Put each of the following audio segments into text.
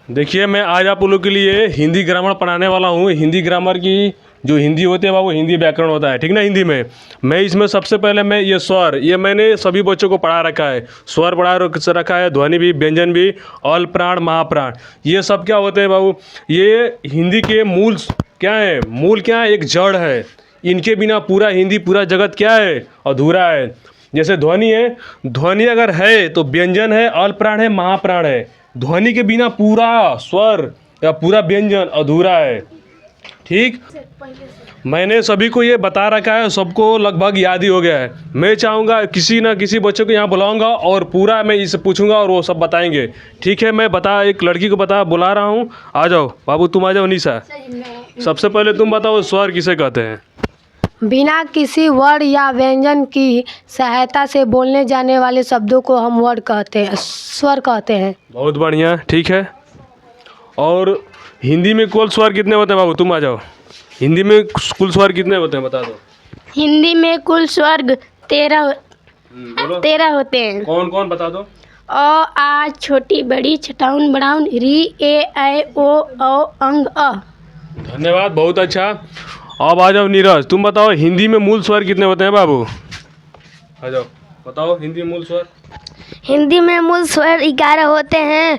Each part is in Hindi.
देखिए मैं आज आप लोगों के लिए हिंदी ग्रामर पढ़ाने वाला हूँ। हिंदी ग्रामर की जो हिंदी होते हैं वो हिंदी व्याकरण होता है, ठीक ना। हिंदी में मैं इसमें सबसे पहले मैं ये स्वर, ये मैंने सभी बच्चों को पढ़ा रखा है। स्वर पढ़ा रखा है, ध्वनि भी, व्यंजन भी, अल प्राण, महाप्राण, ये सब क्या होते हैं बाबू, ये हिंदी के मूल क्या है, मूल क्या है, एक जड़ है। इनके बिना पूरा हिंदी, पूरा जगत क्या है, अधूरा है। जैसे ध्वनि है, ध्वनि अगर है तो व्यंजन है, अल प्राण है, महाप्राण है। ध्वनि के बिना पूरा स्वर या पूरा व्यंजन अधूरा है, ठीक। मैंने सभी को ये बता रखा है, सबको लगभग याद ही हो गया है। मैं चाहूँगा किसी ना किसी बच्चे को यहाँ बुलाऊंगा और पूरा मैं इससे पूछूंगा और वो सब बताएंगे, ठीक है। मैं एक लड़की को बुला रहा हूँ, आ जाओ बाबू, तुम आ जाओ। निशा, सबसे पहले तुम बताओ स्वर किसे कहते हैं। बिना किसी वर्ण या व्यंजन की सहायता से बोलने जाने वाले शब्दों को हम वर्ड कहते हैं, स्वर कहते हैं। बहुत बढ़िया, ठीक है। और हिंदी में कुल स्वर कितने होते हैं बाबू, तुम आ जाओ। हिंदी में कुल स्वर कितने होते हैं बता दो। हिंदी में कुल स्वर 13 होते हैं। कौन कौन बता दो। अ, आ, छोटी बड़ी, छटाउन बढ़ाउन, री, ए, ऐ, ओ, औ, अंग, अ। धन्यवाद, बहुत अच्छा। अब आ जाओ नीरज, तुम बताओ हिंदी में मूल स्वर कितने होते हैं बाबू, आ जाओ बताओ हिंदी में मूल स्वर। हिंदी में मूल स्वर 11 होते हैं।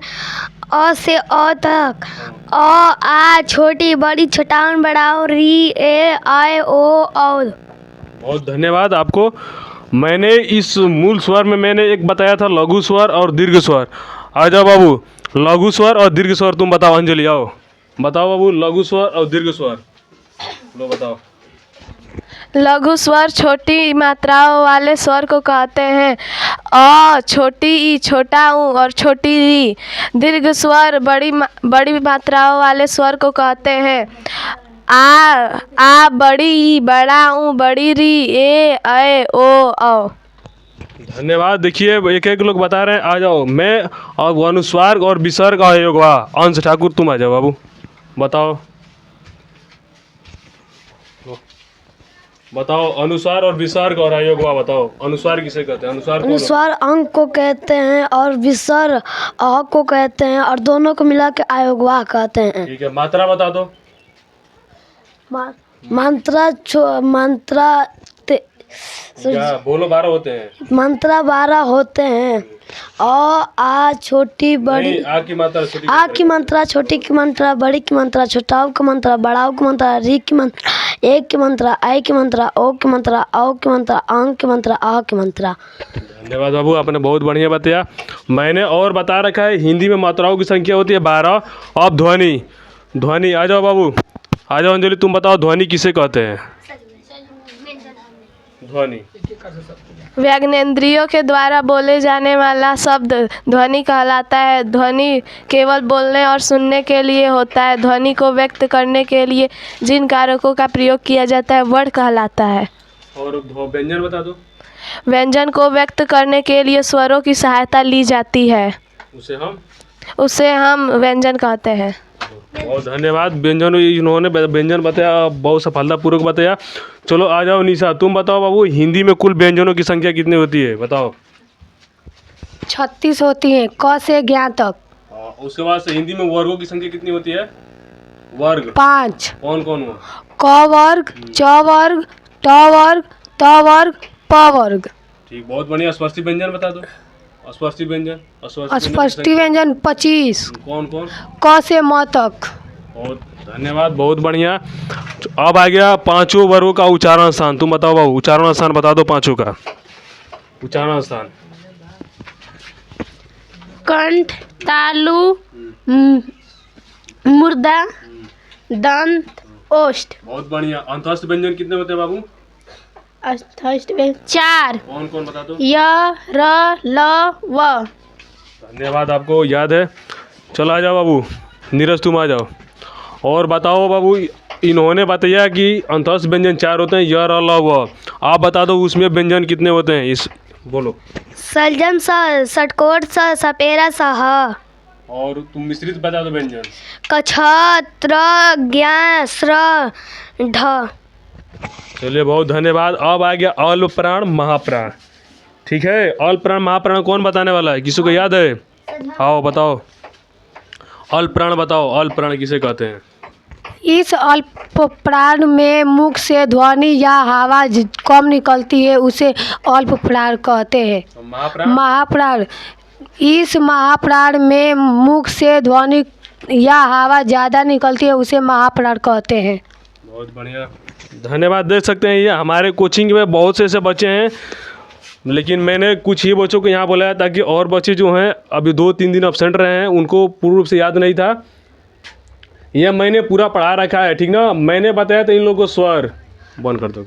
अ से अ तक, अ, आ, छोटी बड़ी, छटाउन बढ़ाउन, री, ए, ऐ, ओ, औ। बहुत धन्यवाद आपको। मैंने इस मूल स्वर में मैंने एक बताया था लघु स्वर और दीर्घ स्वर। आ जाओ बाबू, लघु स्वर और दीर्घ स्वर तुम बताओ। अंजलि आओ, बताओ बाबू लघु स्वर और दीर्घ स्वर, लो बताओ। लघु स्वर छोटी मात्राओं वाले स्वर को कहते हैं। अ, छोटी ई, छोटा ऊ और छोटी री। दीर्घ स्वर बड़ी मात्राओं वाले स्वर को कहते हैं। आ, बड़ी ई, बड़ा ऊ, बड़ी री, ए, ऐ, ओ, औ। धन्यवाद। देखिए एक एक लोग बता रहे हैं, आ जाओ। मैं और अनुस्वार और विसर्ग और योग, अंश ठाकुर तुम आ जाओ बाबू, बताओ। बताओ अनुस्वार और विसर्ग और अयोगवा बताओ। अनुस्वार किसे कहते हैं, अनुस्वार कौन होता है? अनुस्वार अंग को कहते हैं और विसर्ग अ को कहते हैं और दोनों को मिला के अयोगवा कहते हैं। ठीक है, मात्रा बता दो। मंत्रा क्या बोलो, 12 होते हैं। मंत्रा 12 होते हैं। अ, आ, छोटी बड़ी, नहीं, आ की मात्रा छोटी, आ की मंत्रा, छोटी की मंत्रा, बड़ी की मंत्रा, छोटाऊ की मंत्रा, बड़ाऊ की मंत्रा, री की मंत्रा, एक की मंत्रा, ऐ की मंत्रा, ओ की मंत्रा, औ की मंत्रा, अंग की मंत्रा, आ की मंत्रा। धन्यवाद बाबू, आपने बहुत बढ़िया बताया। मैंने और बता रखा है हिंदी में मात्राओं की संख्या होती है 12। अब ध्वनि, ध्वनि आ जाओ बाबू, आ जाओ। अंजलि तुम बताओ ध्वनि किसे कहते हैं। ध्वनि व्यग्नेंद्रियों के द्वारा बोले जाने वाला शब्द ध्वनि कहलाता है। ध्वनि केवल बोलने और सुनने के लिए होता है। ध्वनि को व्यक्त करने के लिए जिन कारकों का प्रयोग किया जाता है वर्ण कहलाता है। और व्यंजन बता दो। व्यंजन को व्यक्त करने के लिए स्वरों की सहायता ली जाती है, उसे हम व्यंजन कहते हैं। बहुत धन्यवाद। व्यंजन इन्होंने व्यंजन बताया, बहुत सफलतापूर्वक बताया। चलो आ जाओ निशा, तुम बताओ बाबू हिंदी में कुल व्यंजनों की संख्या कितनी होती है, बताओ। 36 होती है, क से ज्ञ तक। उसके बाद से हिंदी में वर्गों की संख्या कितनी होती है, वर्ग 5। कौन कौन हुआ। क वर्ग, च वर्ग, ट वर्ग, त वर्ग, प वर्ग। ठीक, बहुत बढ़िया। स्पर्शी व्यंजन बता दो। स्पर्शी व्यंजन, स्पष्टी व्यंजन 25। कौन कौन। क से म तक। बहुत धन्यवाद, बहुत बढ़िया। अब आ गया पांचों वर्गों का उच्चारण स्थान। तुम बताओ बाबू, उच्चारण स्थान बता दो पांचों का उच्चारण स्थान। कंठ, तालु, मुर्दा, दंत, ओष्ठ। बहुत बढ़िया। अंतस्थ व्यंजन कितने होते हैं बाबू। 4। कौन कौन बता दो। य, र, ल, व। धन्यवाद, आपको याद है। चलो आ जाओ बाबू, नीरज तुम आ जाओ और बताओ बाबू। इन्होंने बताया कि अंतस्थ व्यंजन 4 होते हैं, य, र, ल, व। आप बता दो उसमें व्यंजन कितने होते हैं, इस बोलो। सलजम स, षटकोट स, सपेरा स, ह। और तुम मिश्रित बता दो व्यंजन। कछ, त्र, ज्ञ, स्र, ढ। चलिए बहुत धन्यवाद। अब आ गया अल्प प्राण महाप्राण, ठीक है। अल्प प्राण महाप्राण कौन बताने वाला है, किसी को याद है, आओ बताओ। अल्प प्राण बताओ, अल्प प्राण किसे कहते हैं? इस अल्प प्राण में मुख से ध्वनि या हवा कम निकलती है, उसे अल्प प्राण कहते हैं। महाप्राण? महाप्राण, इस महाप्राण में मुख से ध्वनि या हवा ज़्यादा निकलती है, उसे महाप्राण कहते हैं। बहुत बढ़िया, धन्यवाद। देख सकते हैं ये हमारे कोचिंग में बहुत से ऐसे बच्चे हैं, लेकिन मैंने कुछ ही बच्चों को यहाँ बुलाया ताकि और बच्चे जो हैं अभी 2-3 दिन अब्सेंट रहे हैं, उनको पूर्ण रूप से याद नहीं था। यह मैंने पूरा पढ़ा रखा है, ठीक ना। मैंने बताया था इन लोगों को स्वर बंद कर दो।